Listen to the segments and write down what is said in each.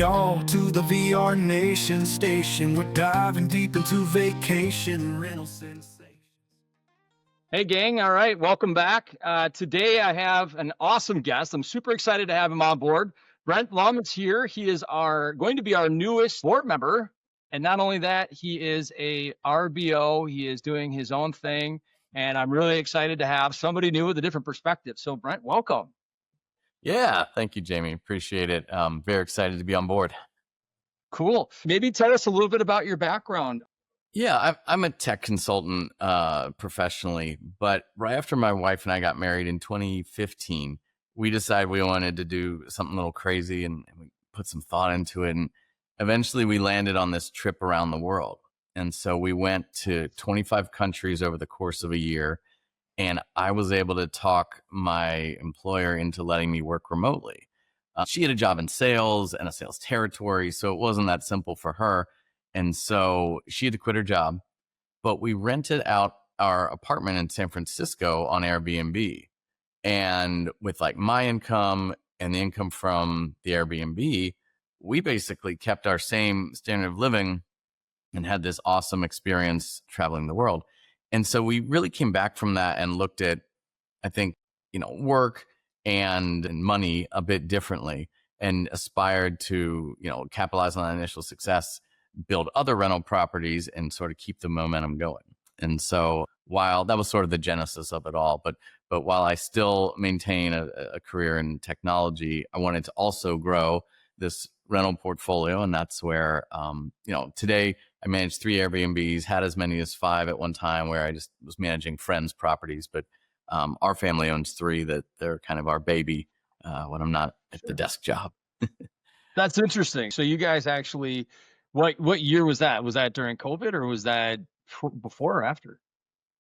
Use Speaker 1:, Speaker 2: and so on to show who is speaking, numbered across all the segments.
Speaker 1: y'all to the VRNation Station. We're diving deep into vacation rental sensations.
Speaker 2: Hey, gang. All right. Welcome back. Today I have an awesome guest. I'm super excited to have him on board. Brent Blum is here. He is going to be our newest board member. And not only that, he is a RBO. He is doing his own thing. And I'm really excited to have somebody new with a different perspective. So, Brent, welcome.
Speaker 3: Yeah, thank you, Jamie. Appreciate it. Very excited to be on board.
Speaker 2: Cool. Maybe tell us a little bit about your background.
Speaker 3: Yeah, I'm a tech consultant professionally, but right after my wife and I got married in 2015, we decided we wanted to do something a little crazy, and we put some thought into it. And eventually we landed on this trip around the world. And so we went to 25 countries over the course of a year. And I was able to talk my employer into letting me work remotely. She had a job in sales and a sales territory, so it wasn't that simple for her. And so she had to quit her job, but we rented out our apartment in San Francisco on Airbnb. And with like my income and the income from the Airbnb, we basically kept our same standard of living and had this awesome experience traveling the world. And so we really came back from that and looked at, I think, work and money a bit differently, and aspired to, capitalize on that initial success, build other rental properties, and sort of keep the momentum going. And so while that was sort of the genesis of it all, but while I still maintain a career in technology, I wanted to also grow this rental portfolio. And that's where, today I manage 3 Airbnbs, had as many as 5 at one time, where I just was managing friends' properties. But our family owns 3 that they're kind of our baby when I'm not at the desk job.
Speaker 2: That's interesting. So you guys actually, what year was that? Was that during COVID, or was that before or after?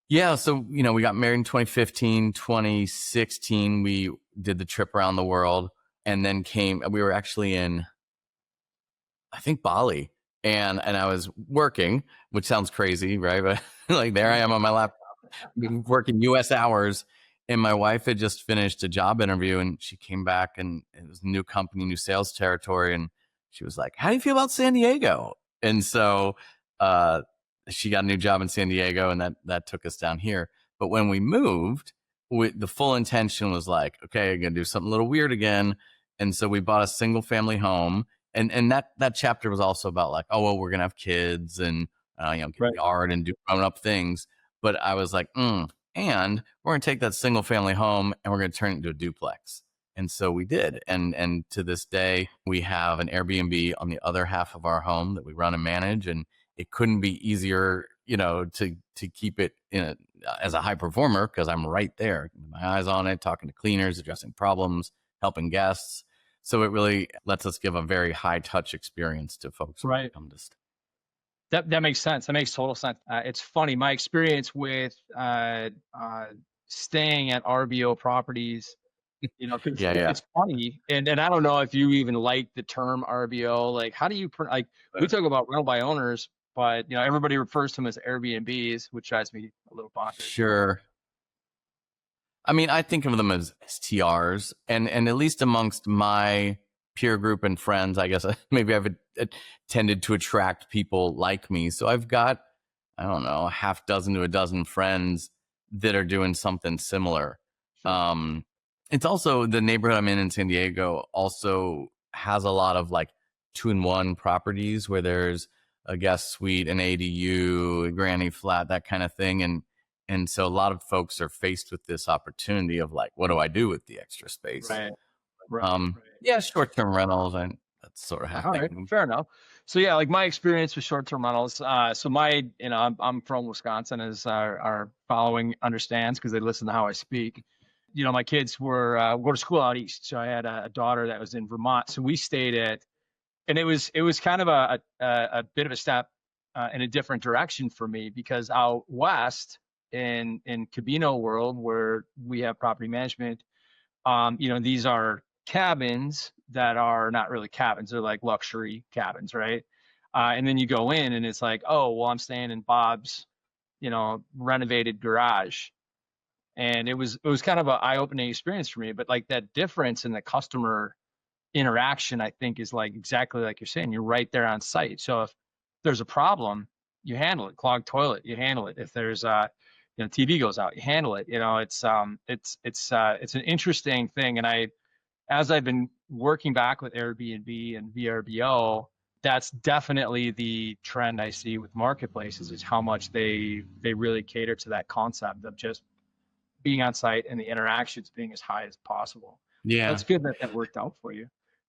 Speaker 3: Yeah. So, we got married in 2015, 2016, we did the trip around the world, and then we were actually in, I think, Bali. And I was working, which sounds crazy, right? But like, there I am on my laptop, working US hours. And my wife had just finished a job interview, and she came back, and it was a new company, new sales territory. And she was like, "How do you feel about San Diego?" And so she got a new job in San Diego, and that took us down here. But when we moved, the full intention was like, okay, I'm going to do something a little weird again. And so we bought a single family home. And that chapter was also about like, oh, well, we're going to have kids and, get
Speaker 2: Right.
Speaker 3: the art and do grown up things. But I was like, and we're going to take that single family home and we're going to turn it into a duplex. And so we did. And to this day, we have an Airbnb on the other half of our home that we run and manage. And it couldn't be easier, to keep it as a high performer, because I'm right there, with my eyes on it, talking to cleaners, addressing problems, helping guests. So it really lets us give a very high touch experience to folks who come to stay.
Speaker 2: That makes sense. That makes total sense. It's funny. My experience with staying at RBO properties, 'cause
Speaker 3: Yeah.
Speaker 2: it's funny. And I don't know if you even like the term RBO. Like, how do you we talk about rental by owners, but everybody refers to them as Airbnbs, which drives me a little bonkers.
Speaker 3: Sure. I mean, I think of them as STRs, and at least amongst my peer group and friends, I guess maybe I've tended to attract people like me. So I've got, I don't know, a half dozen to a dozen friends that are doing something similar. It's also, the neighborhood I'm in San Diego also has a lot of like 2-in-1 properties where there's a guest suite, an ADU, a granny flat, that kind of thing. And so a lot of folks are faced with this opportunity of like, what do I do with the extra space?
Speaker 2: Right.
Speaker 3: Yeah, short-term rentals, and that's sort of happening.
Speaker 2: All right, fair enough. So yeah, like my experience with short-term rentals. So I'm from Wisconsin, as our following understands, because they listen to how I speak. My kids were go to school out east, so I had a daughter that was in Vermont. So we stayed and it was kind of a bit of a step in a different direction for me, because out west in Cabino world, where we have property management, these are cabins that are not really cabins. They're like luxury cabins, right? And then you go in and it's like, oh, well, I'm staying in Bob's, renovated garage. And it was kind of an eye-opening experience for me. But like that difference in the customer interaction, I think, is like exactly like you're saying. You're right there on site. So if there's a problem, you handle it. Clogged toilet, you handle it. If there's TV goes out, you handle it. It's an interesting thing. And as I've been working back with Airbnb and VRBO, that's definitely the trend I see with marketplaces, is how much they really cater to that concept of just being on site and the interactions being as high as possible.
Speaker 3: Yeah.
Speaker 2: That's good that that worked out for you.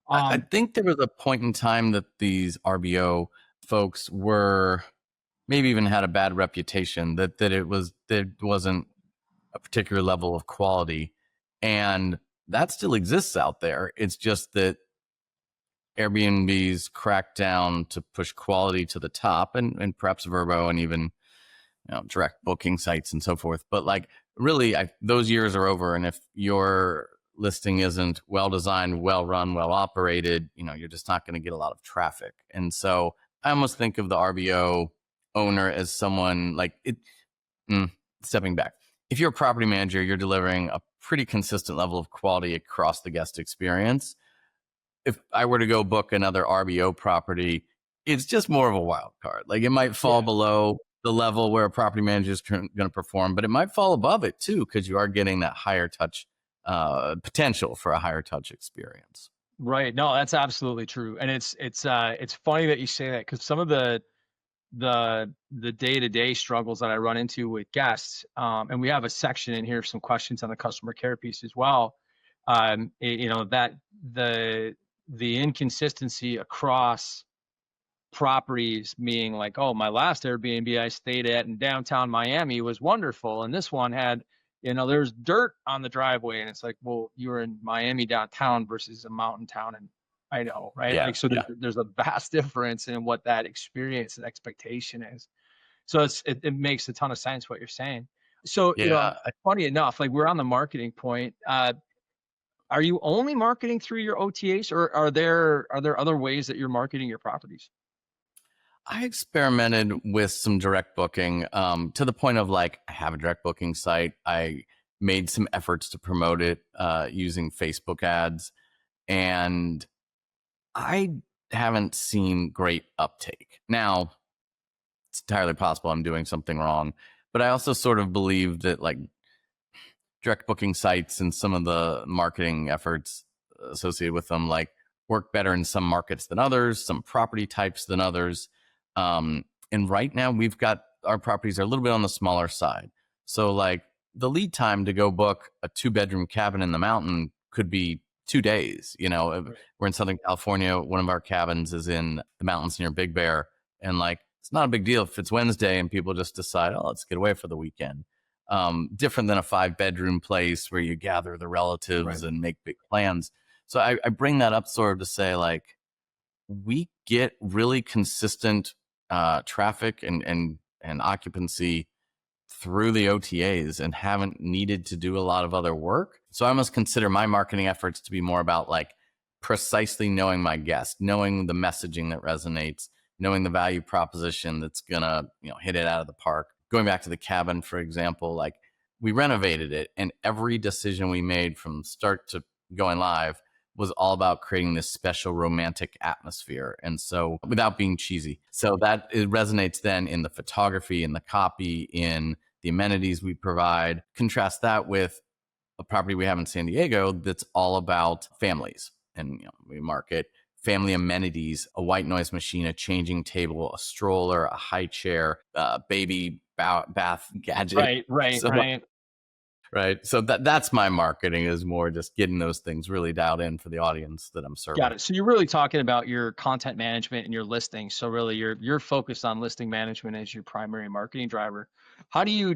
Speaker 3: I think there was a point in time that these RBO folks were maybe even had a bad reputation, that there wasn't a particular level of quality, and that still exists out there. It's just that Airbnb's cracked down to push quality to the top, and perhaps Vrbo and even direct booking sites and so forth. But like really, those years are over. And if your listing isn't well designed, well run, well operated, you're just not going to get a lot of traffic. And so I almost think of the RBO owner as someone like it. Stepping back, if you're a property manager, you're delivering a pretty consistent level of quality across the guest experience. If I were to go book another RBO property, it's just more of a wild card. Like it might fall below the level where a property manager is going to perform, but it might fall above it too, because you are getting that higher touch potential for a higher touch experience.
Speaker 2: Right. No, that's absolutely true. And it's funny that you say that, because some of the day-to-day struggles that I run into with guests, and we have a section in here, some questions on the customer care piece as well. That the inconsistency across properties, meaning like, oh, my last Airbnb I stayed at in downtown Miami was wonderful, and this one had, there's dirt on the driveway, and it's like, well, you were in Miami downtown versus a mountain town in Idaho, right?
Speaker 3: Yeah,
Speaker 2: Like, so there's a vast difference in what that experience and expectation is. So it makes a ton of sense what you're saying. So,
Speaker 3: yeah.
Speaker 2: funny enough, like, we're on the marketing point. Are you only marketing through your OTAs, or are there other ways that you're marketing your properties?
Speaker 3: I experimented with some direct booking to the point of like, I have a direct booking site. I made some efforts to promote it using Facebook ads, and I haven't seen great uptake. Now, it's entirely possible I'm doing something wrong, but I also sort of believe that like direct booking sites and some of the marketing efforts associated with them like work better in some markets than others, some property types than others. And right now we've got our properties are a little bit on the smaller side. So like the lead time to go book a 2-bedroom cabin in the mountain could be 2 days. We're in Southern California. One of our cabins is in the mountains near Big Bear. And like, it's not a big deal if it's Wednesday and people just decide, oh, let's get away for the weekend. Different than a 5-bedroom place where you gather the relatives and make big plans. So I bring that up sort of to say like, we get really consistent traffic and occupancy through the OTAs and haven't needed to do a lot of other work. So I must consider my marketing efforts to be more about like precisely knowing my guest, knowing the messaging that resonates, knowing the value proposition that's gonna hit it out of the park. Going back to the cabin, for example, like we renovated it, and every decision we made from start to going live was all about creating this special romantic atmosphere. And so without being cheesy. So that it resonates then in the photography, in the copy, in the amenities we provide. Contrast that with a property we have in San Diego that's all about families. And we market family amenities, a white noise machine, a changing table, a stroller, a high chair, baby bath gadget. Right. So that's my marketing, is more just getting those things really dialed in for the audience that I'm serving.
Speaker 2: Got it. So you're really talking about your content management and your listing. So really you're focused on listing management as your primary marketing driver. How do you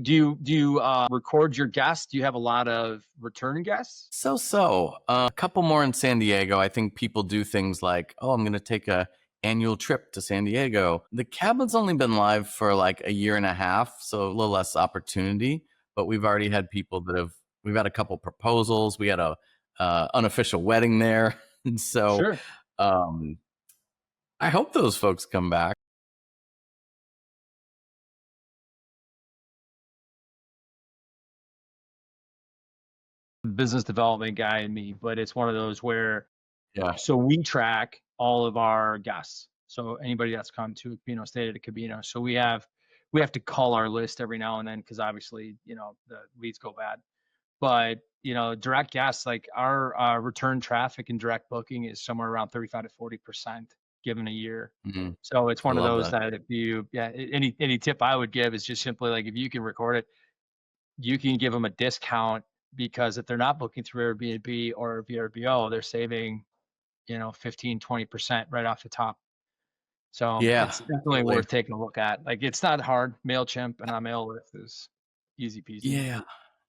Speaker 2: record your guests? Do you have a lot of return guests?
Speaker 3: So a couple more in San Diego. I think people do things like, oh, I'm going to take a annual trip to San Diego. The cabin's only been live for like a year and a half, so a little less opportunity. But we've already had people we've had a couple proposals. We had a unofficial wedding there. And so
Speaker 2: Sure.
Speaker 3: I hope those folks come back.
Speaker 2: Business development guy in me, but it's one of those where
Speaker 3: Yeah.
Speaker 2: So we track all of our guests. So anybody that's come to a Cabino, stayed at a Cabino. So we have to call our list every now and then because obviously, the leads go bad. But direct guests, like our return traffic and direct booking is somewhere around 35 to 40% given a year.
Speaker 3: Hmm.
Speaker 2: So it's
Speaker 3: I
Speaker 2: one of
Speaker 3: love
Speaker 2: those
Speaker 3: that.
Speaker 2: that if you, any tip I would give is just simply like if you can record it, you can give them a discount because if they're not booking through Airbnb or VRBO, they're saving 15, 20% right off the top. So
Speaker 3: Yeah,
Speaker 2: it's definitely
Speaker 3: totally.
Speaker 2: worth taking a look at. Like it's not hard. MailChimp and on MailList is easy peasy.
Speaker 3: Yeah.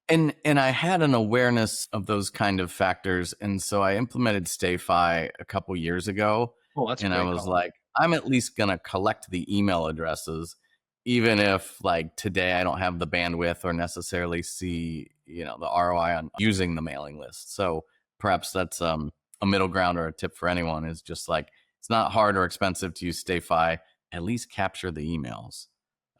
Speaker 3: And I had an awareness of those kind of factors. And so I implemented StayFi a couple years ago.
Speaker 2: Oh, that's a
Speaker 3: And I
Speaker 2: great
Speaker 3: was
Speaker 2: call.
Speaker 3: like, I'm at least going to collect the email addresses, even if like today I don't have the bandwidth or necessarily see, the ROI on using the mailing list. So perhaps that's a middle ground or a tip for anyone is just like, it's not hard or expensive to use StayFi, at least capture the emails.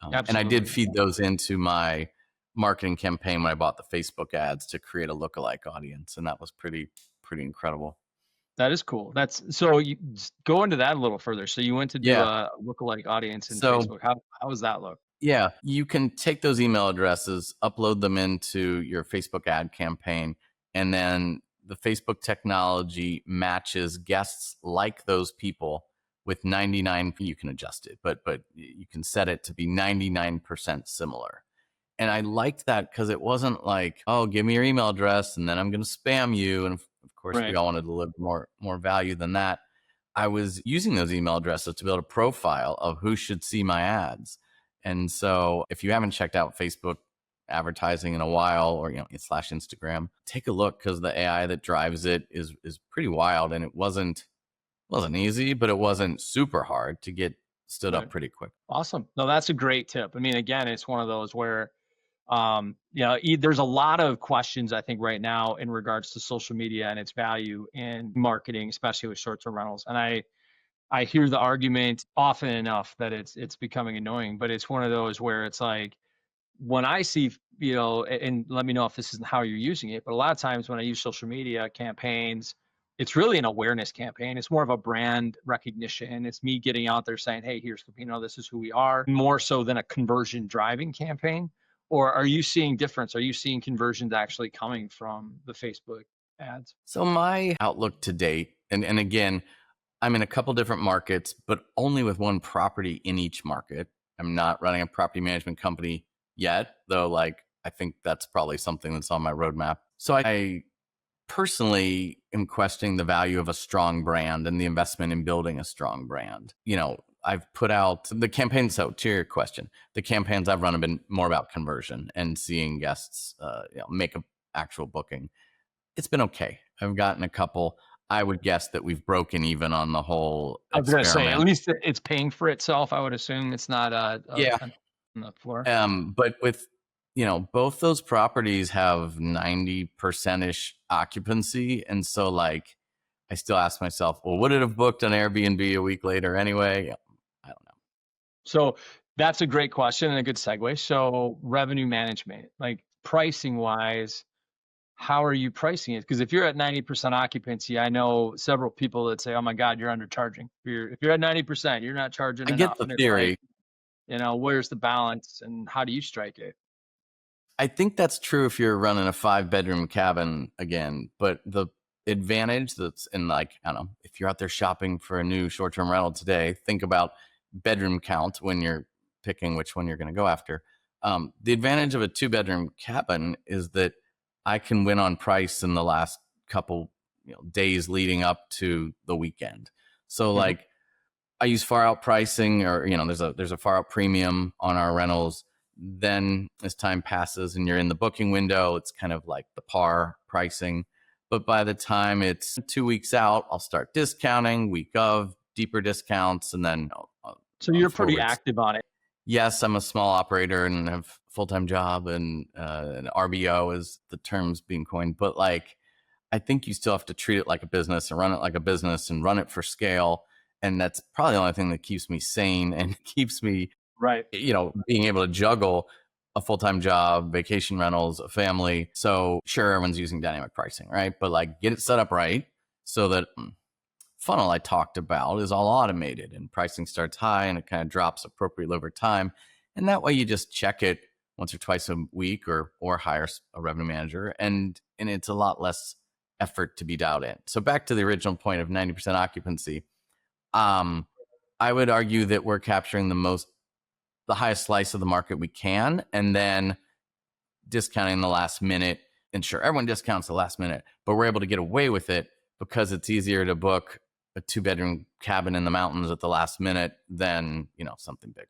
Speaker 3: And I did
Speaker 2: Absolutely.
Speaker 3: feed those into my marketing campaign when I bought the Facebook ads to create a lookalike audience, and that was pretty incredible.
Speaker 2: That is cool. That's so you go into that a little further. So you went to do
Speaker 3: Yeah.
Speaker 2: a lookalike audience in
Speaker 3: So
Speaker 2: Facebook. How does that look?
Speaker 3: yeah, you can take those email addresses, upload them into your Facebook ad campaign, and then the Facebook technology matches guests like those people with 99. You can adjust it, but you can set it to be 99% similar. And I liked that because it wasn't like, oh, give me your email address and then I'm going to spam you. And of course, we
Speaker 2: Right.
Speaker 3: all want to deliver more value than that. I was using those email addresses to build a profile of who should see my ads. And so if you haven't checked out Facebook advertising in a while or, slash Instagram, take a look because the AI that drives it is pretty wild. And it wasn't easy, but it wasn't super hard to get stood up
Speaker 2: Right.
Speaker 3: pretty quick.
Speaker 2: Awesome. No, that's a great tip. I mean, again, it's one of those where there's a lot of questions I think right now in regards to social media and its value in marketing, especially with short-term rentals. And I hear the argument often enough that it's becoming annoying, but it's one of those where it's like when I see, and let me know if this isn't how you're using it, but a lot of times when I use social media campaigns, it's really an awareness campaign. It's more of a brand recognition. It's me getting out there saying, hey, here's, this is who we are, more so than a conversion driving campaign. Or are you seeing difference? Are you seeing conversions actually coming from the Facebook ads?
Speaker 3: So my outlook to date, and again, I'm in a couple different markets, but only with one property in each market. I'm not running a property management company yet, though, like, I think that's probably something that's on my roadmap. So I personally am questioning the value of a strong brand and the investment in building a strong brand. I've put out the campaigns. So to your question, the campaigns I've run have been more about conversion and seeing guests, make an actual booking. It's been okay. I've gotten a couple. I would guess that we've broken even on the whole
Speaker 2: I was going to say, at
Speaker 3: experiment.
Speaker 2: least it's paying for itself. I would assume it's not
Speaker 3: Yeah.
Speaker 2: on the floor.
Speaker 3: But with, both those properties have 90% ish occupancy. And so like, I still ask myself, well, would it have booked on Airbnb a week later anyway? I don't know.
Speaker 2: So that's a great question and a good segue. So revenue management, like pricing wise, how are you pricing it? Because if you're at 90% occupancy, I know several people that say, "Oh my God, you're undercharging. If you're at 90%, you're not charging
Speaker 3: I get
Speaker 2: enough."
Speaker 3: the
Speaker 2: And it's like,
Speaker 3: theory.
Speaker 2: where's the balance and how do you strike it?
Speaker 3: I think that's true if you're running a 5-bedroom cabin again, but the advantage that's in, like, I don't know, if you're out there shopping for a new short-term rental today, think about bedroom count when you're picking which one you're going to go after. The advantage of a 2-bedroom cabin is that I can win on price in the last couple days leading up to the weekend. So
Speaker 2: Mhm.
Speaker 3: like I use far out pricing, or there's a far out premium on our rentals. Then as time passes and you're in the booking window, it's kind of like the par pricing. But by the time it's 2 weeks out, I'll start discounting, week of deeper discounts, and then
Speaker 2: So
Speaker 3: on
Speaker 2: you're pretty
Speaker 3: forwards.
Speaker 2: active on it.
Speaker 3: Yes, I'm a small operator and have a full-time job, and an RBO is the terms being coined. But like, I think you still have to treat it like a business and run it like a business and run it for scale. And that's probably the only thing that keeps me sane and keeps me,
Speaker 2: Right.
Speaker 3: being able to juggle a full-time job, vacation rentals, a family. So sure, everyone's using dynamic pricing, right? But like, get it set up right so that funnel I talked about is all automated, and pricing starts high and it kind of drops appropriately over time. And that way you just check it once or twice a week, or hire a revenue manager, and it's a lot less effort to be dialed in. So back to the original point of 90% occupancy, I would argue that we're capturing the highest slice of the market we can, and then discounting the last minute. And sure, everyone discounts the last minute, but we're able to get away with it because it's easier to book a 2-bedroom cabin in the mountains at the last minute than, something bigger.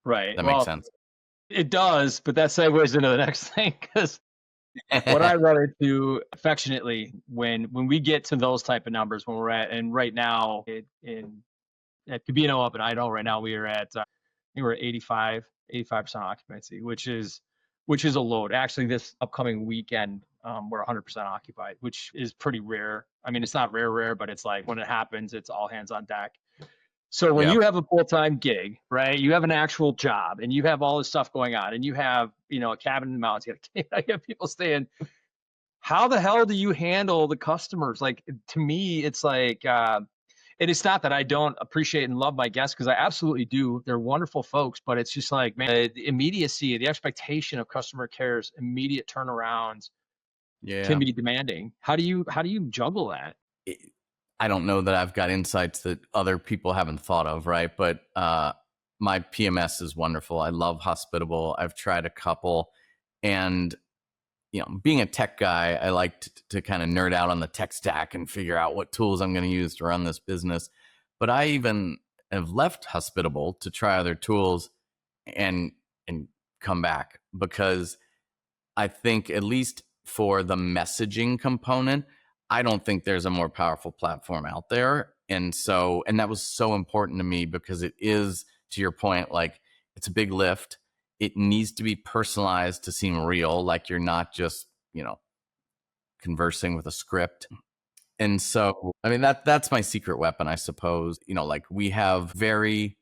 Speaker 2: Right.
Speaker 3: That makes sense.
Speaker 2: It does, but that segues into the next thing, because what I run into affectionately when we get to those type of numbers, when we're at, and right now at Cabino up in Idaho right now, we are at, I think we're at 85% occupancy, which is a load. Actually, this upcoming weekend, we're 100% occupied, which is pretty rare. I mean, it's not rare, but it's like when it happens, it's all hands on deck. So when you have a full-time gig, right, you have an actual job and you have all this stuff going on and you have, a cabin in the mountains, you have people staying, how the hell do you handle the customers? Like, to me, it's like, and it's not that I don't appreciate and love my guests, because I absolutely do. They're wonderful folks, but it's just like, man, the immediacy, the expectation of customer care's immediate turnarounds can be demanding. How do you juggle that?
Speaker 3: I don't know that I've got insights that other people haven't thought of, right? But my PMS is wonderful. I love Hospitable. I've tried a couple, and being a tech guy, I like to kind of nerd out on the tech stack and figure out what tools I'm going to use to run this business. But I even have left Hospitable to try other tools and come back, because I think, at least for the messaging component, I don't think there's a more powerful platform out there. And that was so important to me, because it is, to your point, like, it's a big lift. It needs to be personalized to seem real, like you're not just, conversing with a script. And so, I mean, that's my secret weapon, I suppose. Like, we have very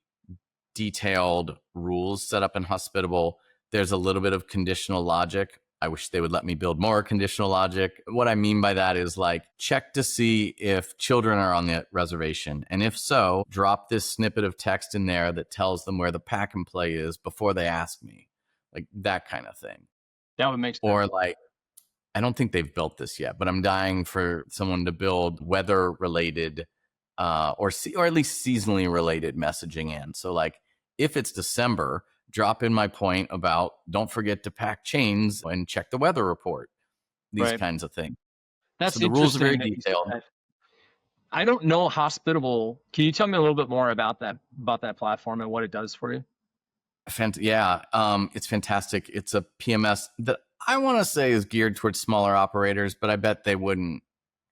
Speaker 3: detailed rules set up in Hospitable. There's a little bit of conditional logic. I wish they would let me build more conditional logic. What I mean by that is, like, check to see if children are on the reservation. And if so, drop this snippet of text in there that tells them where the pack and play is before they ask me. Like, that kind of thing.
Speaker 2: That would make sense.
Speaker 3: Or, like, I don't think they've built this yet, but I'm dying for someone to build weather related or at least seasonally related messaging in. So, like, if it's December, drop in my point about don't forget to pack chains and check the weather report. These kinds of things.
Speaker 2: That's
Speaker 3: so the rules are very detailed.
Speaker 2: I don't know Hospitable. Can you tell me a little bit more about that platform and what it does for you?
Speaker 3: Yeah, it's fantastic. It's a PMS that I want to say is geared towards smaller operators, but I bet they wouldn't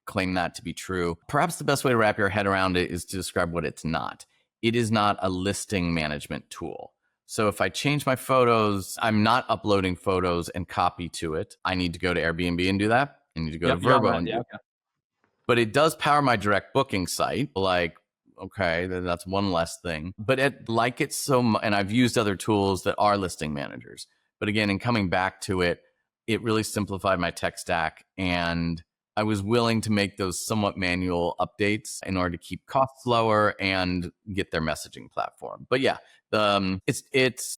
Speaker 3: claim that to be true. Perhaps the best way to wrap your head around it is to describe what it's not. It is not a listing management tool. So if I change my photos, I'm not uploading photos and copy to it. I need to go to Airbnb and do that. I need to go to Vrbo and do that. But it does power my direct booking site. Like, okay, that's one less thing. But and I've used other tools that are listing managers. But again, in coming back to it, it really simplified my tech stack. And I was willing to make those somewhat manual updates in order to keep costs lower and get their messaging platform. But yeah, it's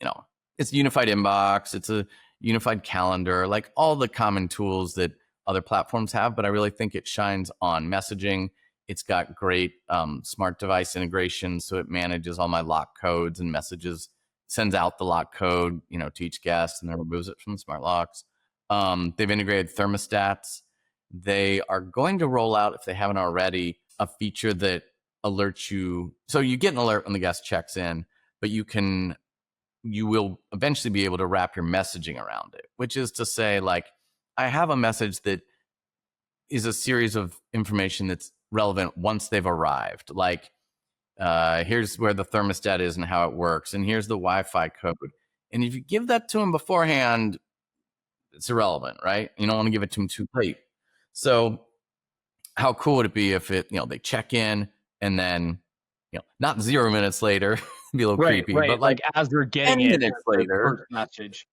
Speaker 3: unified inbox, it's a unified calendar, like all the common tools that other platforms have. But I really think it shines on messaging. It's got great smart device integration, so it manages all my lock codes and messages, sends out the lock code, to each guest, and then removes it from the smart locks. They've integrated thermostats. They are going to roll out, if they haven't already, a feature that alerts you. So you get an alert when the guest checks in, but you will eventually be able to wrap your messaging around it, which is to say, like, I have a message that is a series of information that's relevant once they've arrived. Like, here's where the thermostat is and how it works, and here's the Wi-Fi code. And if you give that to them beforehand, it's irrelevant, right? You don't want to give it to them too late. So how cool would it be if they check in and then, not 0 minutes later, be a little creepy, but like
Speaker 2: as they're getting
Speaker 3: 10 minutes later,
Speaker 2: message.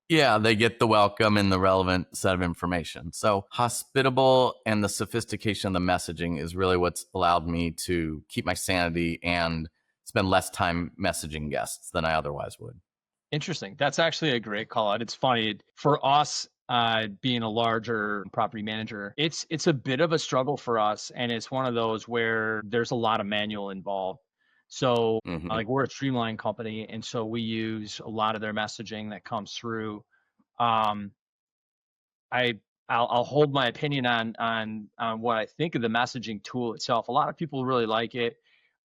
Speaker 3: Yeah, they get the welcome and the relevant set of information. So hospitable and the sophistication of the messaging is really what's allowed me to keep my sanity and spend less time messaging guests than I otherwise would.
Speaker 2: Interesting. That's actually a great call out. It's funny for us, being a larger property manager, it's a bit of a struggle for us, and it's one of those where there's a lot of manual involved. So,
Speaker 3: Hmm.
Speaker 2: like, we're a streamline company, and so we use a lot of their messaging that comes through. Um, I I'll hold my opinion on what I think of the messaging tool itself. A lot of people really like it.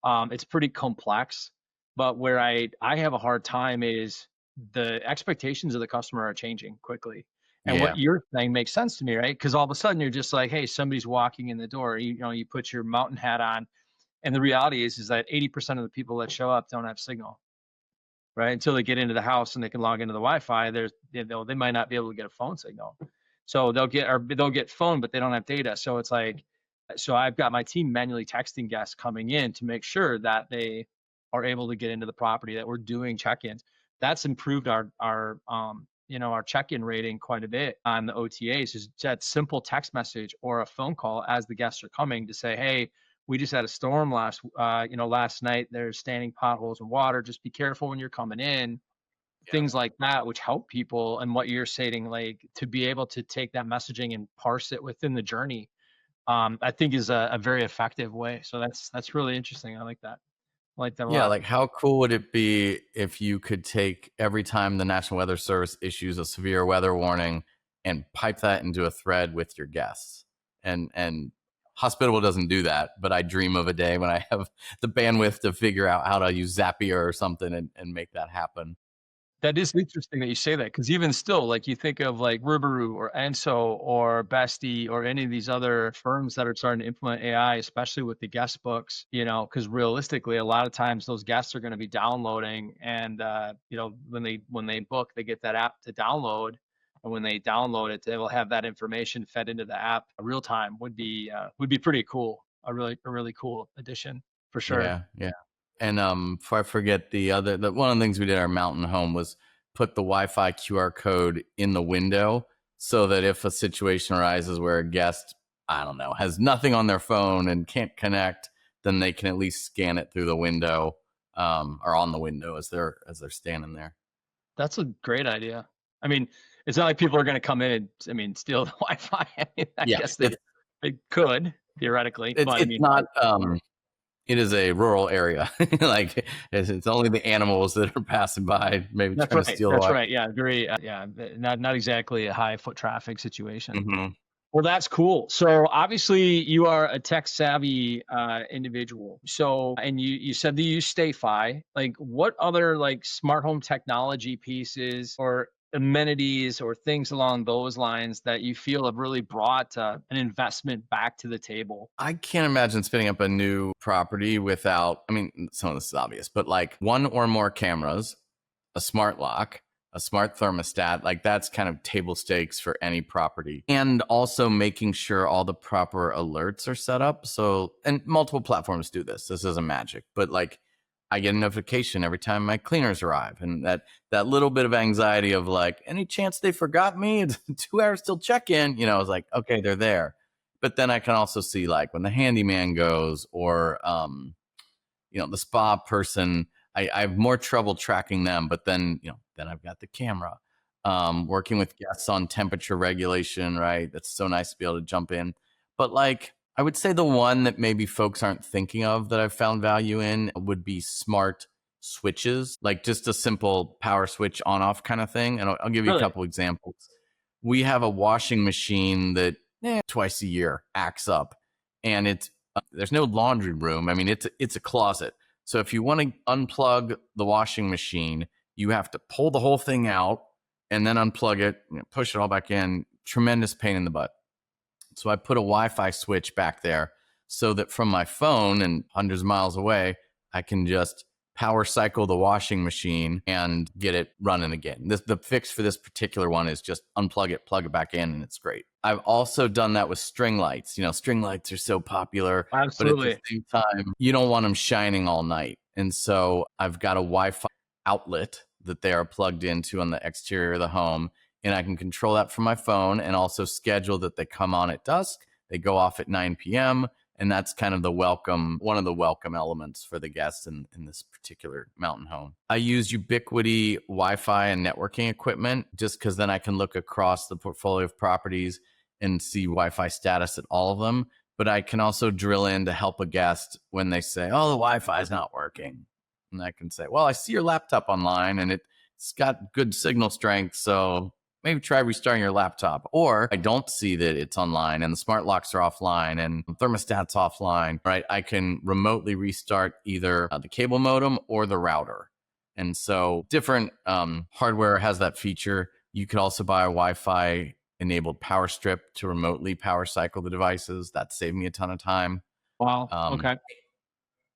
Speaker 2: It's pretty complex, but where I have a hard time is the expectations of the customer are changing quickly. And what
Speaker 3: Yeah.
Speaker 2: you're saying makes sense to me, right? Because all of a sudden you're just like, hey, somebody's walking in the door. You put your mountain hat on, and the reality is that 80% of the people that show up don't have signal, right? Until they get into the house and they can log into the Wi-Fi, they might not be able to get a phone signal. So they'll get phone, but they don't have data. So it's like, so I've got my team manually texting guests coming in to make sure that they are able to get into the property, that we're doing check-ins. That's improved our check-in rating quite a bit on the OTAs. Is that simple text message or a phone call as the guests are coming to say, hey, we just had a storm last night. There's standing potholes and water. Just be careful when you're coming in.
Speaker 3: Yeah.
Speaker 2: Things like that, which help people. And what you're saying, like, to be able to take that messaging and parse it within the journey, I think is a very effective way. So that's really interesting. I like that. I like that a
Speaker 3: Yeah,
Speaker 2: lot.
Speaker 3: like how cool would it be if you could take every time the National Weather Service issues a severe weather warning and pipe that into a thread with your guests? And Hospitable doesn't do that, but I dream of a day when I have the bandwidth to figure out how to use Zapier or something and make that happen.
Speaker 2: That is interesting that you say that, because even still, like, you think of like Rubaru or Enso or Besti or any of these other firms that are starting to implement AI, especially with the guest books, because realistically, a lot of times those guests are going to be downloading, and when they book, they get that app to download, and when they download it, they will have that information fed into the app real time. Would be pretty cool. A really cool addition for sure.
Speaker 3: Yeah, yeah. And before I forget, one of the things we did at our mountain home was put the Wi-Fi QR code in the window so that if a situation arises where a guest, I don't know, has nothing on their phone and can't connect, then they can at least scan it through the window, or on the window as they're standing there.
Speaker 2: That's a great idea. I mean, it's not like people are going to come in and, steal the Wi-Fi. I mean, I
Speaker 3: Yeah,
Speaker 2: guess they could theoretically, but I
Speaker 3: it's
Speaker 2: mean,
Speaker 3: not. It is a rural area. Like it's only the animals that are passing by, maybe
Speaker 2: that's
Speaker 3: trying to
Speaker 2: right.
Speaker 3: steal the
Speaker 2: That's
Speaker 3: Wi-Fi.
Speaker 2: right. Yeah, very. Yeah, not exactly a high foot traffic situation.
Speaker 3: Hmm.
Speaker 2: Well, that's cool. So obviously you are a tech savvy individual. So, and you said that you use StayFi. Like, what other like smart home technology pieces or amenities or things along those lines that you feel have really brought an investment back to the table?
Speaker 3: I can't imagine spinning up a new property without, I mean, some of this is obvious, but like one or more cameras, a smart lock, a smart thermostat, like that's kind of table stakes for any property. And also making sure all the proper alerts are set up. So, and multiple platforms do this. This isn't magic, but like I get a notification every time my cleaners arrive. And that little bit of anxiety of like, any chance they forgot me? It's 2 hours till check in, it's like, okay, they're there. But then I can also see like when the handyman goes or the spa person, I have more trouble tracking them, but then I've got the camera. Working with guests on temperature regulation, right? That's so nice to be able to jump in. But like I would say the one that maybe folks aren't thinking of that I've found value in would be smart switches, like just a simple power switch on off kind of thing. And I'll give you a
Speaker 2: Really?
Speaker 3: couple examples. We have a washing machine that twice a year acts up, and there's no laundry room. I mean, it's a closet. So if you want to unplug the washing machine, you have to pull the whole thing out and then unplug it, push it all back in. Tremendous pain in the butt. So I put a Wi-Fi switch back there so that from my phone and hundreds of miles away, I can just power cycle the washing machine and get it running again. The fix for this particular one is just unplug it, plug it back in, and it's great. I've also done that with string lights. String lights are so popular, but at the
Speaker 2: Absolutely.
Speaker 3: same time, you don't want them shining all night. And so I've got a Wi-Fi outlet that they are plugged into on the exterior of the home. And I can control that from my phone and also schedule that they come on at dusk, they go off at 9 p.m. And that's kind of one of the welcome elements for the guests in this particular mountain home. I use Ubiquiti Wi-Fi and networking equipment just because then I can look across the portfolio of properties and see Wi-Fi status at all of them. But I can also drill in to help a guest when they say, oh, the Wi-Fi is not working. And I can say, well, I see your laptop online and it's got good signal strength. So maybe try restarting your laptop. Or I don't see that it's online and the smart locks are offline and thermostat's offline, right? I can remotely restart either the cable modem or the router. And so different hardware has that feature. You could also buy a Wi-Fi enabled power strip to remotely power cycle the devices. That saved me a ton of time.
Speaker 2: Wow. Okay.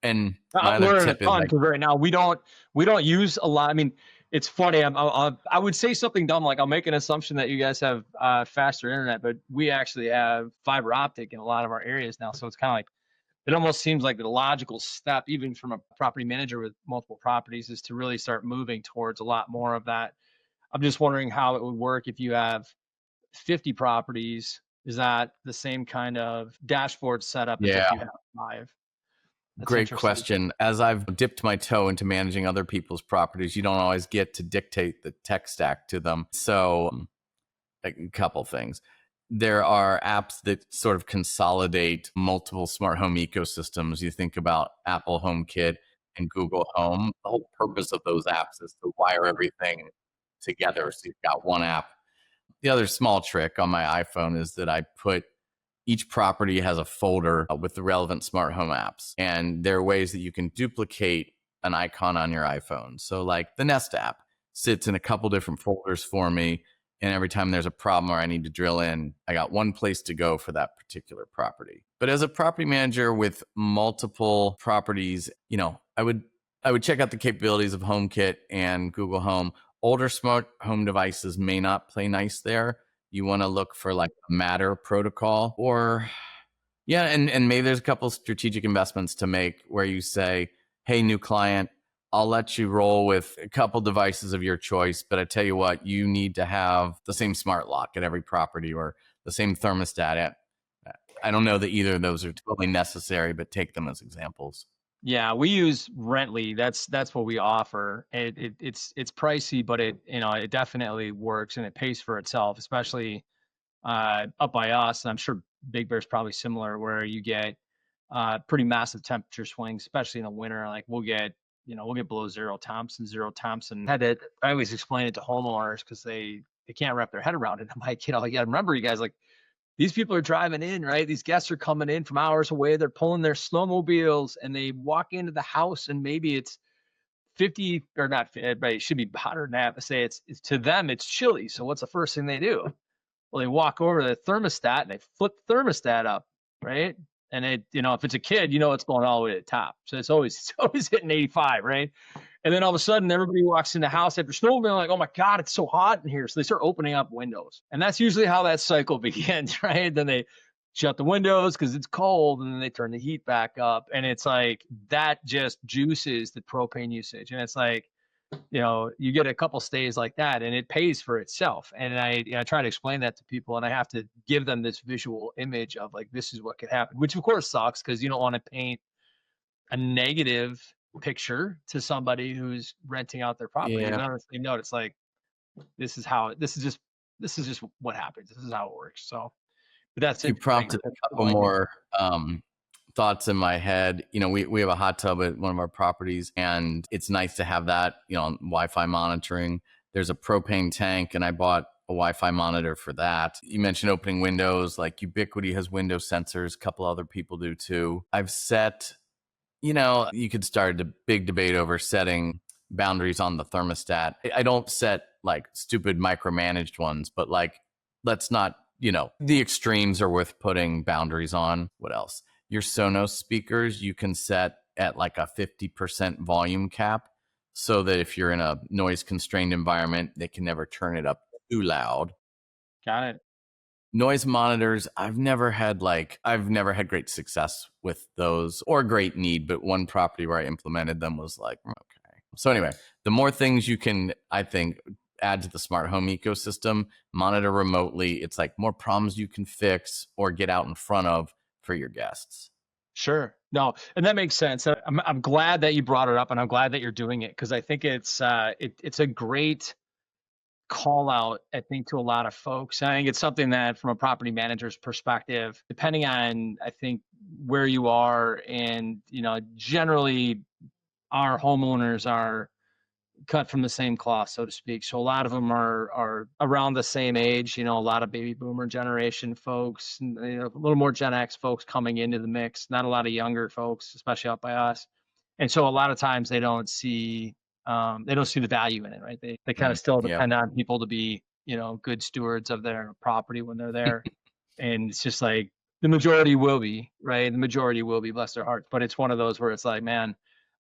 Speaker 3: And my
Speaker 2: I'm
Speaker 3: other
Speaker 2: learning a
Speaker 3: tip is
Speaker 2: ton because right now we don't use a lot. I mean, it's funny. I would say something dumb like I'll make an assumption that you guys have faster internet, but we actually have fiber optic in a lot of our areas now. So it's kind of like it almost seems like the logical step, even from a property manager with multiple properties, is to really start moving towards a lot more of that. I'm just wondering how it would work if you have 50 properties. Is that the same kind of dashboard setup as if you have 5? That's
Speaker 3: Great
Speaker 2: interesting.
Speaker 3: question. As I've dipped my toe into managing other people's properties, you don't always get to dictate the tech stack to them. So a couple things. There are apps that sort of consolidate multiple smart home ecosystems. You think about Apple HomeKit and Google Home. The whole purpose of those apps is to wire everything together so you've got one app. The other small trick on my iPhone is that I put each property has a folder with the relevant smart home apps. And there are ways that you can duplicate an icon on your iPhone. So like the Nest app sits in a couple different folders for me. And every time there's a problem or I need to drill in, I got one place to go for that particular property. But as a property manager with multiple properties, I would check out the capabilities of HomeKit and Google Home. Older smart home devices may not play nice there. You want to look for like a Matter protocol or and maybe there's a couple strategic investments to make where you say, hey, new client, I'll let you roll with a couple devices of your choice, but I tell you what, you need to have the same smart lock at every property or the same thermostat. I don't know that either of those are totally necessary, but take them as examples.
Speaker 2: Yeah, we use Rently. That's what we offer. It's pricey, but it definitely works and it pays for itself, especially up by us. And I'm sure Big Bear's probably similar, where you get pretty massive temperature swings, especially in the winter. Like we'll get below zero temps. I always explain it to homeowners because they can't wrap their head around it. I'm like, yeah, remember you guys, like these people are driving in, right? These guests are coming in from hours away. They're pulling their snowmobiles and they walk into the house and maybe it's 50 or not, but it should be hotter than that. But say it's to them, it's chilly. So what's the first thing they do? Well, they walk over to the thermostat and they flip the thermostat up, right? And if it's a kid, it's going all the way to the top. So it's always hitting 85, right? And then all of a sudden, everybody walks in the house after snowmobile, like, oh my God, it's so hot in here. So they start opening up windows. And that's usually how that cycle begins, right? Then they shut the windows because it's cold, and then they turn the heat back up. And it's like that just juices the propane usage. And it's like, you get a couple stays like that and it pays for itself. And I try to explain that to people, and I have to give them this visual image of like, this is what could happen, which of course sucks because you don't want to paint a negative picture to somebody who's renting out their property.
Speaker 3: Yeah.
Speaker 2: And honestly, no, it's like, this is just what happens. This is how it works. So, but that's
Speaker 3: You prompted a couple more thoughts in my head. We have a hot tub at one of our properties, and it's nice to have that, Wi-Fi monitoring. There's a propane tank, and I bought a Wi-Fi monitor for that. You mentioned opening windows, like Ubiquiti has window sensors. A couple other people do too. I've set, you could start a big debate over setting boundaries on the thermostat. I don't set like stupid micromanaged ones, but like, let's not, the extremes are worth putting boundaries on. What else? Your Sonos speakers, you can set at like a 50% volume cap so that if you're in a noise constrained environment, they can never turn it up too loud.
Speaker 2: Got it.
Speaker 3: Noise monitors, I've never had great success with those or great need, but one property where I implemented them was like, okay. So anyway, the more things you can, I think, add to the smart home ecosystem, monitor remotely, it's like more problems you can fix or get out in front of for your guests.
Speaker 2: Sure. No, and that makes sense. I'm glad that you brought it up, and I'm glad that you're doing it, because I think it's a great call out, I think, to a lot of folks. I think it's something that, from a property manager's perspective, depending on, I think, where you are, and generally our homeowners are cut from the same cloth, so to speak. So a lot of them are around the same age. A lot of baby boomer generation folks, and, a little more Gen X folks coming into the mix. Not a lot of younger folks, especially out by us. And so a lot of times they don't see the value in it, right? They kind of still
Speaker 3: Yep.
Speaker 2: depend on people to be good stewards of their property when they're there. And it's just like the majority will be, right? The majority will be, bless their hearts. But it's one of those where it's like, man,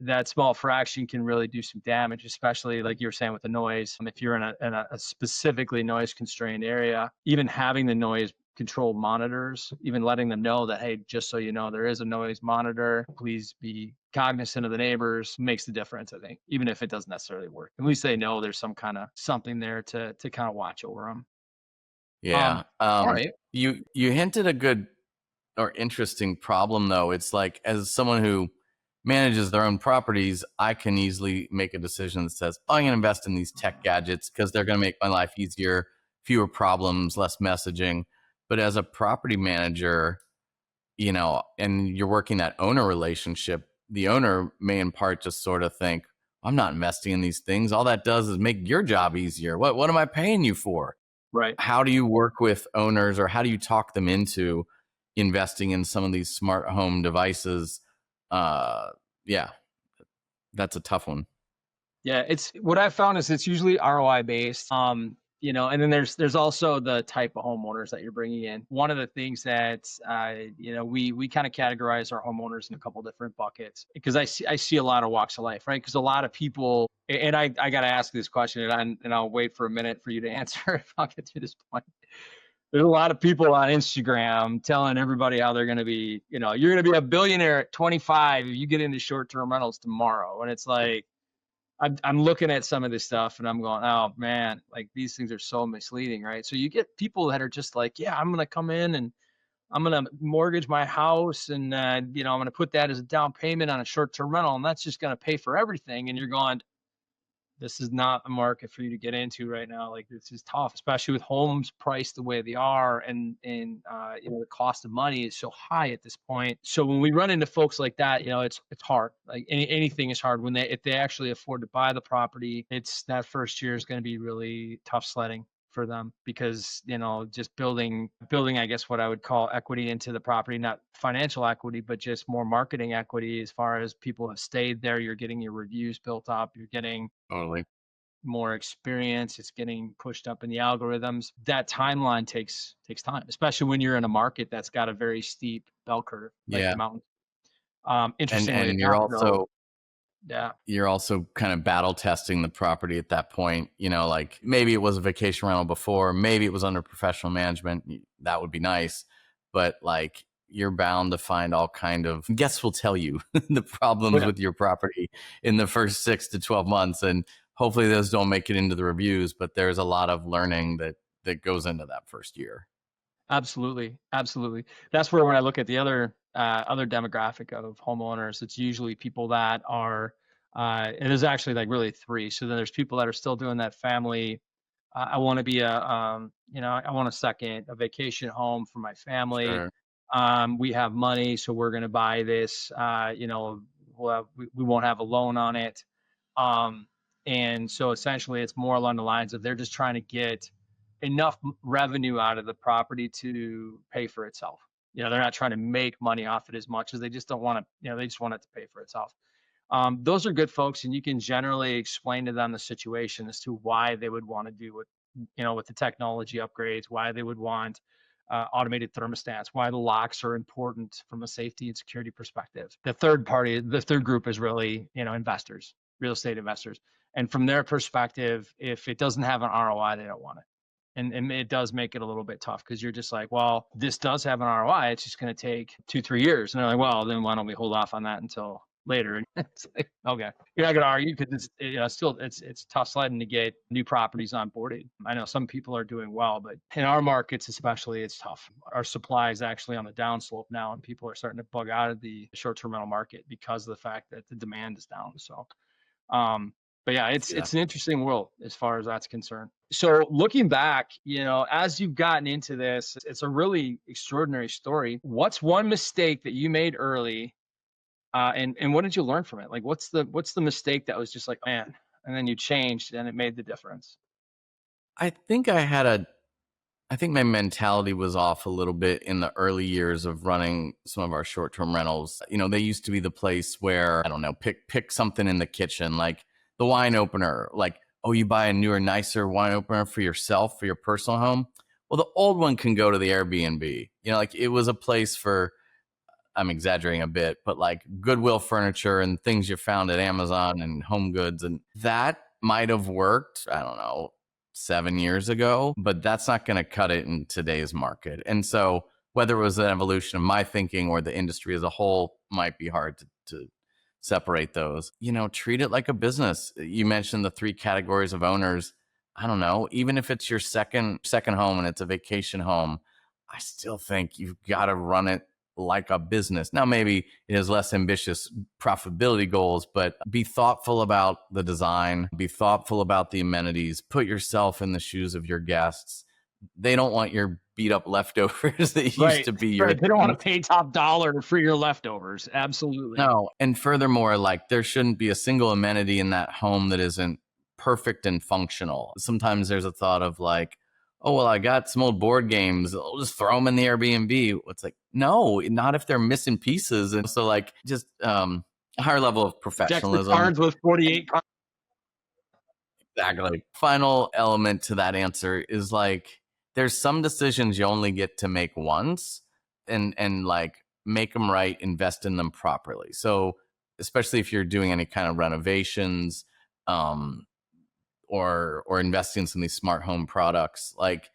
Speaker 2: that small fraction can really do some damage, especially like you were saying with the noise. If you're in a specifically noise constrained area, even having the noise control monitors, even letting them know that, hey, just so you know, there is a noise monitor, please be cognizant of the neighbors, makes the difference, I think, even if it doesn't necessarily work. At least they know there's some kind of something there to kind of watch over them.
Speaker 3: Yeah.
Speaker 2: All right.
Speaker 3: You hinted a good or interesting problem, though. It's like, as someone who manages their own properties, I can easily make a decision that says, oh, I'm going to invest in these tech gadgets because they're going to make my life easier, fewer problems, less messaging. But as a property manager, and you're working that owner relationship, the owner may in part just sort of think, I'm not investing in these things. All that does is make your job easier. What am I paying you for?
Speaker 2: Right.
Speaker 3: How do you work with owners, or how do you talk them into investing in some of these smart home devices? Yeah, that's a tough one.
Speaker 2: Yeah, it's what I found is it's usually ROI based. And then there's also the type of homeowners that you're bringing in. One of the things that we kind of categorize our homeowners in a couple different buckets, because I see a lot of walks of life, right? Because a lot of people, and I got to ask this question, and I'll wait for a minute for you to answer if I'll get to this point. There's a lot of people on Instagram telling everybody how they're going to be, you're going to be a billionaire at 25 if you get into short-term rentals tomorrow, and it's like, I'm looking at some of this stuff and I'm going, oh man, like these things are so misleading, right? So you get people that are just like, yeah, I'm gonna come in and I'm gonna mortgage my house, and I'm gonna put that as a down payment on a short-term rental, and that's just gonna pay for everything. And you're going, this is not the market for you to get into right now. Like, this is tough, especially with homes priced the way they are, and the cost of money is so high at this point. So when we run into folks like that, it's hard. Like anything is hard when if they actually afford to buy the property. It's that first year is going to be really tough sledding for them, because just building I guess what I would call equity into the property, not financial equity, but just more marketing equity. As far as people have stayed there, you're getting your reviews built up, you're getting
Speaker 3: Totally.
Speaker 2: more experience, it's getting pushed up in the algorithms. That timeline takes time, especially when you're in a market that's got a very steep bell curve like the
Speaker 3: Yeah,
Speaker 2: mountain.
Speaker 3: and
Speaker 2: Interestingly
Speaker 3: and you're
Speaker 2: enough, though,
Speaker 3: also
Speaker 2: yeah.
Speaker 3: you're also kind of battle testing the property at that point. Like, maybe it was a vacation rental before, maybe it was under professional management. That would be nice, but like, you're bound to find all kind of, guests will tell you the
Speaker 2: Oh,
Speaker 3: problems
Speaker 2: yeah.
Speaker 3: with your property in the first 6 to 12 months, and hopefully those don't make it into the reviews. But there's a lot of learning that goes into that first year.
Speaker 2: Absolutely, absolutely. That's where, when I look at the other demographic of homeowners, it's usually people that are, and there's actually like really three. So then there's people that are still doing that family. I want to be I want a vacation home for my family.
Speaker 3: Sure.
Speaker 2: We have money, so we're going to buy this. We won't have a loan on it. Um, and so essentially, it's more along the lines of they're just trying to get enough revenue out of the property to pay for itself. They're not trying to make money off it as much as they just don't want to, they just want it to pay for itself. Those are good folks, and you can generally explain to them the situation as to why they would want to do with the technology upgrades, why they would want automated thermostats, why the locks are important from a safety and security perspective. The third group is really, investors, real estate investors. And from their perspective, if it doesn't have an ROI, they don't want it. And it does make it a little bit tough, because you're just like, well, this does have an ROI. It's just going to take 2-3 years. And they're like, well, then why don't we hold off on that until later. And it's like, okay, you're not going to argue because it's, still it's tough sledding to get new properties onboarded. I know some people are doing well, but in our markets especially, it's tough. Our supply is actually on the downslope now, and people are starting to bug out of the short-term rental market because of the fact that the demand is down. So, but yeah, it's an interesting world as far as that's concerned. So looking back, as you've gotten into this, it's a really extraordinary story. What's one mistake that you made early, and what did you learn from it? Like, what's the mistake that was just like, man, and then you changed and it made the difference?
Speaker 3: I think I think my mentality was off a little bit in the early years of running some of our short-term rentals. They used to be the place where, I don't know, pick something in the kitchen, like the wine opener, like, oh, you buy a newer, nicer wine opener for yourself, for your personal home. Well, the old one can go to the Airbnb. Like it was a place for, I'm exaggerating a bit, but like Goodwill furniture and things you found at Amazon and Home Goods. And that might have worked, I don't know, 7 years ago, but that's not going to cut it in today's market. And so whether it was an evolution of my thinking or the industry as a whole, might be hard to separate those. Treat it like a business. You mentioned the 3 categories of owners. I don't know, even if it's your second home and it's a vacation home, I still think you've got to run it like a business. Now, maybe it has less ambitious profitability goals, but be thoughtful about the design, be thoughtful about the amenities, put yourself in the shoes of your guests. They don't want your beat up leftovers that used to be your.
Speaker 2: Right. They don't want to pay top dollar for your leftovers. Absolutely.
Speaker 3: No. And furthermore, like there shouldn't be a single amenity in that home that isn't perfect and functional. Sometimes there's a thought of like, oh, well, I got some old board games. I'll just throw them in the Airbnb. It's like, no, not if they're missing pieces. And so like just a higher level of professionalism.
Speaker 2: Cards with 48 cards.
Speaker 3: Exactly. Final element to that answer is like, there's some decisions you only get to make once, and like make them right, invest in them properly. So especially if you're doing any kind of renovations, or investing in some of these smart home products, like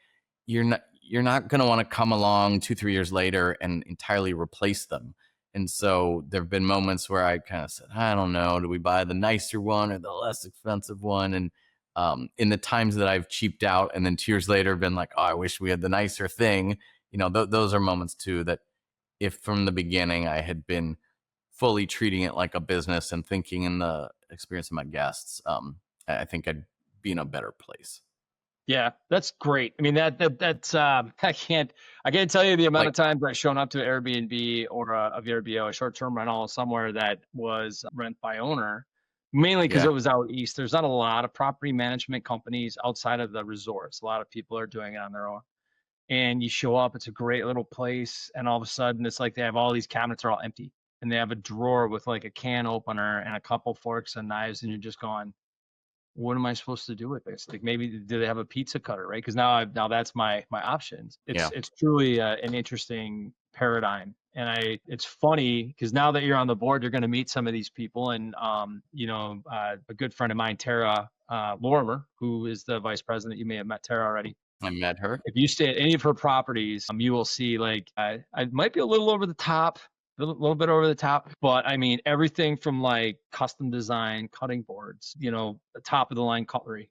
Speaker 3: you're not going to want to come along 2-3 years later and entirely replace them. And so there have been moments where I kind of said, I don't know, do we buy the nicer one or the less expensive one? And in the times that I've cheaped out and then 2 years later been like, oh, I wish we had the nicer thing. Those are moments too that if from the beginning I had been fully treating it like a business and thinking in the experience of my guests, I think I'd be in a better place.
Speaker 2: Yeah, that's great. I mean, that's I can't tell you the amount of times I've shown up to Airbnb or a VRBO, a short-term rental somewhere that was rent by owner, mainly because it was out east. There's not a lot of property management companies outside of the resorts. A lot of people are doing it on their own. And you show up, it's a great little place, and all of a sudden it's like they have all these cabinets are all empty, and they have a drawer with like a can opener and a couple forks and knives, and you're just going, what am I supposed to do with this? Like maybe do they have a pizza cutter, right? Because now that's my options. It's truly an interesting paradigm, and it's funny because now that you're on the board, you're going to meet some of these people, and a good friend of mine, Tara Lorimer, who is the vice president. You may have met Tara already.
Speaker 3: I met her.
Speaker 2: If you stay at any of her properties, you will see like I might be a little over the top, a little bit over the top, but I mean everything from like custom design, cutting boards, the top of the line cutlery.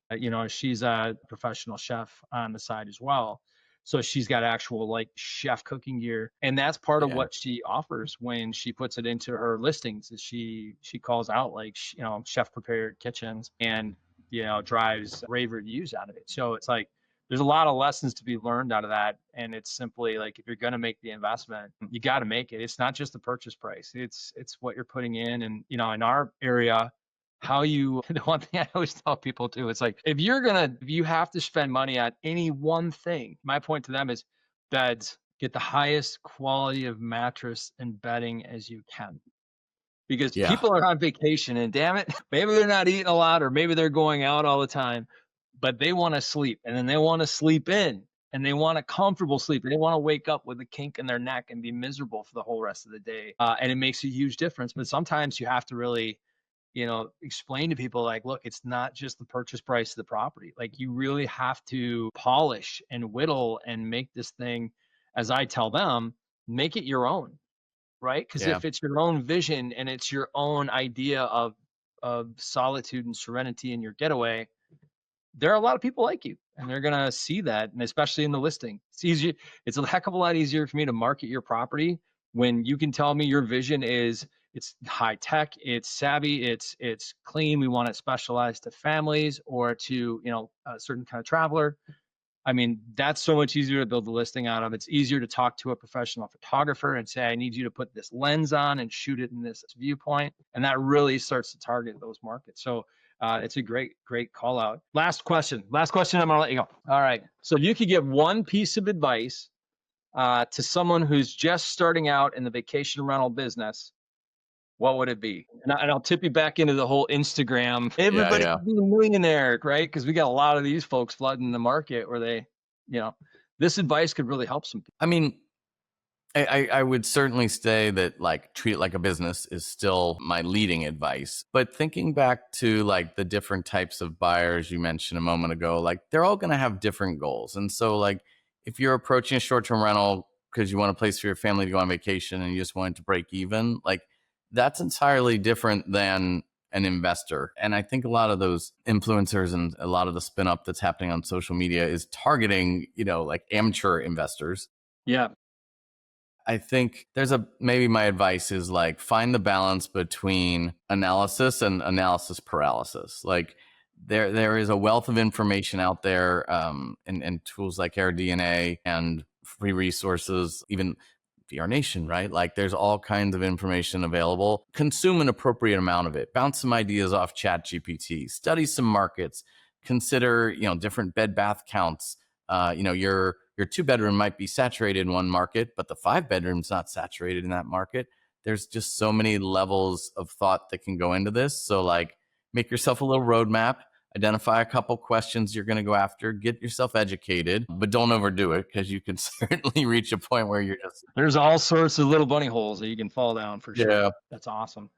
Speaker 2: She's a professional chef on the side as well. So she's got actual like chef cooking gear, and that's part of what she offers when she puts it into her listings. Is she calls out like chef prepared kitchens, and drives rave reviews out of it. So it's like there's a lot of lessons to be learned out of that. And it's simply like, if you're going to make the investment, you got to make it. It's not just the purchase price. It's what you're putting in. And, in our area, the one thing I always tell people too, it's like, if you have to spend money on any one thing, my point to them is beds, get the highest quality of mattress and bedding as you can. Because people are on vacation and damn it, maybe they're not eating a lot or maybe they're going out all the time, but they want to sleep, and then they want to sleep in, and they want a comfortable sleep. They want to wake up with a kink in their neck and be miserable for the whole rest of the day. And it makes a huge difference. But sometimes you have to really, explain to people like, look, it's not just the purchase price of the property. Like you really have to polish and whittle and make this thing, as I tell them, make it your own. right? Because
Speaker 3: Yeah.
Speaker 2: if it's your own vision and it's your own idea of solitude and serenity in your getaway, there are a lot of people like you, and they're gonna see that, and especially in the listing. It's easier. It's a heck of a lot easier for me to market your property when you can tell me your vision is it's high tech, it's savvy, it's clean. We want it specialized to families or to a certain kind of traveler. I mean, that's so much easier to build the listing out of. It's easier to talk to a professional photographer and say, I need you to put this lens on and shoot it in this viewpoint. And that really starts to target those markets. So it's a great call out. Last question. I'm going to let you go. All right. So if you could give one piece of advice to someone who's just starting out in the vacation rental business, what would it be? And I'll tip you back into the whole Instagram. Everybody
Speaker 3: Yeah.
Speaker 2: can be a millionaire, right? Because we got a lot of these folks flooding the market where they, this advice could really help some people.
Speaker 3: I mean, I would certainly say that like treat it like a business is still my leading advice. But thinking back to like the different types of buyers you mentioned a moment ago, like they're all going to have different goals. And so like if you're approaching a short-term rental because you want a place for your family to go on vacation and you just want it to break even, like that's entirely different than an investor. And I think a lot of those influencers and a lot of the spin up that's happening on social media is targeting, like amateur investors.
Speaker 2: Yeah.
Speaker 3: I think maybe my advice is like find the balance between analysis and analysis paralysis. Like there is a wealth of information out there, and tools like AirDNA and free resources, even VRNation, right? Like there's all kinds of information available. Consume an appropriate amount of it. Bounce some ideas off ChatGPT. Study some markets. Consider, different bed bath counts. Your 2-bedroom might be saturated in one market, but the 5-bedroom's not saturated in that market. There's just so many levels of thought that can go into this. So like make yourself a little roadmap, identify a couple questions you're going to go after, get yourself educated, but don't overdo it because you can certainly reach a point where you're just...
Speaker 2: There's all sorts of little bunny holes that you can fall down for sure.
Speaker 3: Yeah.
Speaker 2: That's awesome.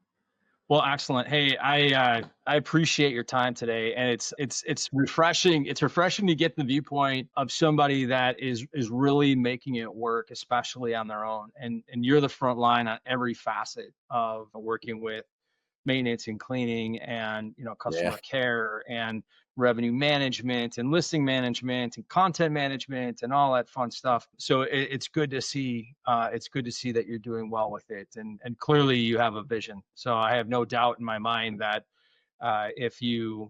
Speaker 2: Well, excellent. Hey, I appreciate your time today, and it's refreshing. It's refreshing to get the viewpoint of somebody that is really making it work, especially on their own. And you're the front line on every facet of working with maintenance and cleaning and customer care and revenue management and listing management and content management and all that fun stuff. So it's good to see that you're doing well with it, and clearly you have a vision. So I have no doubt in my mind that if you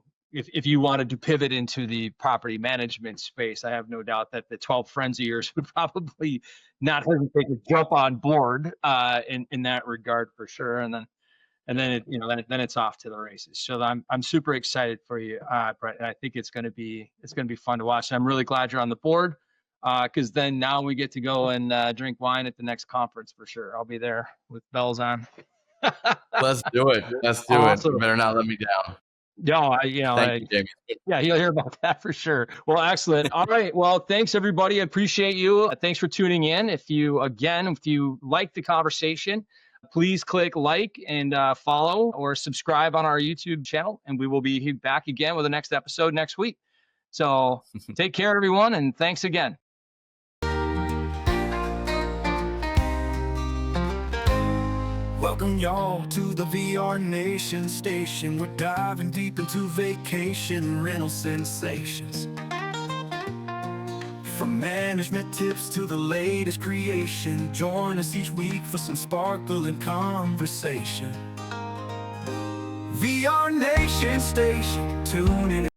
Speaker 2: wanted to pivot into the property management space, I have no doubt that the 12 friends of yours would probably not hesitate to jump on board in that regard for sure. And then then it's off to the races. So I'm super excited for you, Brent. And I think it's going to be fun to watch. And I'm really glad you're on the board, because then now we get to go and drink wine at the next conference for sure. I'll be there with bells on.
Speaker 3: Let's do it.
Speaker 2: Awesome.
Speaker 3: You better not let me down.
Speaker 2: No,
Speaker 3: Thank you, Jamie.
Speaker 2: Yeah, you'll hear about that for sure. Well, excellent. All right. Well, thanks everybody. I appreciate you. Thanks for tuning in. If you like the conversation, please click like and follow or subscribe on our YouTube channel, and we will be back again with the next episode next week. So take care, everyone, and thanks again.
Speaker 1: Welcome y'all to the VRNation Station. We're diving deep into vacation rental sensations. From management tips to the latest creation, join us each week for some sparkle and conversation. VRNation Station, tune in.